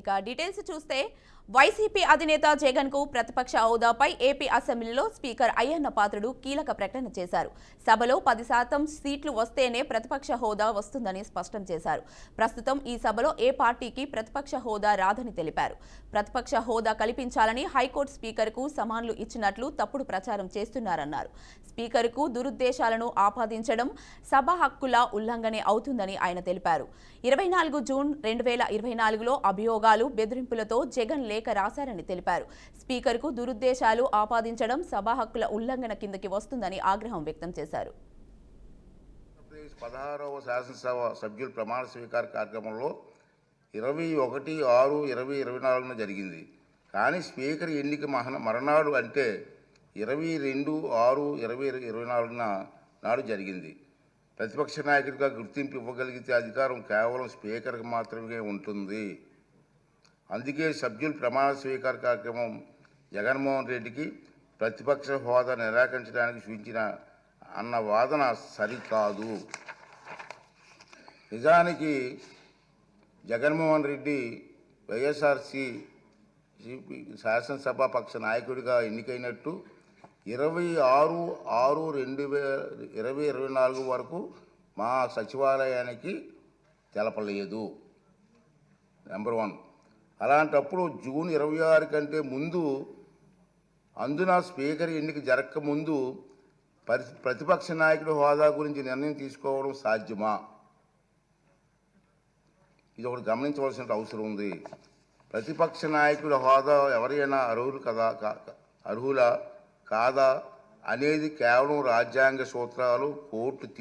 ఇక డీటెయిల్స్ చూస్తే వైసీపీ అధినేత జగన్ కు ప్రతిపక్ష హోదాపై ఏపీ అసెంబ్లీలో స్పీకర్ అయ్యన్న పాత్రుడు కీలక ప్రకటన చేశారు. సభలో 10% సీట్లు వస్తేనే ప్రతిపక్ష హోదా వస్తుందని స్పష్టం చేశారు. ప్రస్తుతం ఈ సభలో ఏ పార్టీకి ప్రతిపక్ష హోదా రాదని తెలిపారు. ప్రతిపక్ష హోదా కల్పించాలని హైకోర్టు స్పీకర్ కు సమన్లు ఇచ్చినట్లు తప్పుడు ప్రచారం చేస్తున్నారన్నారు. స్పీకర్ కు దురుద్దేశాలను ఆపాదించడం సభ హక్కుల ఉల్లంఘనే అవుతుందని ఆయన తెలిపారు. 24 జూన్ 2024లో అభియోగాలు బెదిరింపులతో జగన్ లేఖ రాశారని తెలిపారు. స్పీకర్ కు దురుద్దేశాలు ఆపాదించడం సభా హక్కుల ఉల్లంఘన కిందకి వస్తుందని ఆగ్రహం వ్యక్తం చేశారు. 16వ శాసనసభ సభ్యుల ప్రమాణ స్వీకార కార్యక్రమంలో 21/6/2024 జరిగింది. కానీ స్పీకర్ ఎన్నిక మరణాడు అంటే 22/6/2024 నాడు జరిగింది. ప్రతిపక్ష నాయకుడిగా గుర్తింపు ఇవ్వగలిగితే అధికారం కేవలం స్పీకర్కి మాత్రమే ఉంటుంది. అందుకే సభ్యుల ప్రమాణ స్వీకార కార్యక్రమం జగన్మోహన్ రెడ్డికి ప్రతిపక్ష హోదా నిరాకరించడానికి సూచించిన అన్న వాదన సరికాదు. నిజానికి జగన్మోహన్ రెడ్డి వైఎస్ఆర్సీ శాసనసభ పక్ష నాయకుడిగా ఎన్నికైనట్టు 26/6/2024 వరకు మా సచివాలయానికి తెలపలేదు. నెంబర్ 1. అలాంటప్పుడు జూన్ 26 కంటే ముందు అందున స్పీకర్ ఎన్నిక జరగకముందు ప్రతిపక్ష నాయకుడి హోదా గురించి నిర్ణయం తీసుకోవడం సాధ్యమా? ఇది ఒకటి గమనించవలసిన అవసరం ఉంది. ప్రతిపక్ష నాయకుడి హోదా ఎవరైనా అర్హులా కాదా అనేది కేవలం రాజ్యాంగ సూత్రాలు, కోర్టు తీర్పు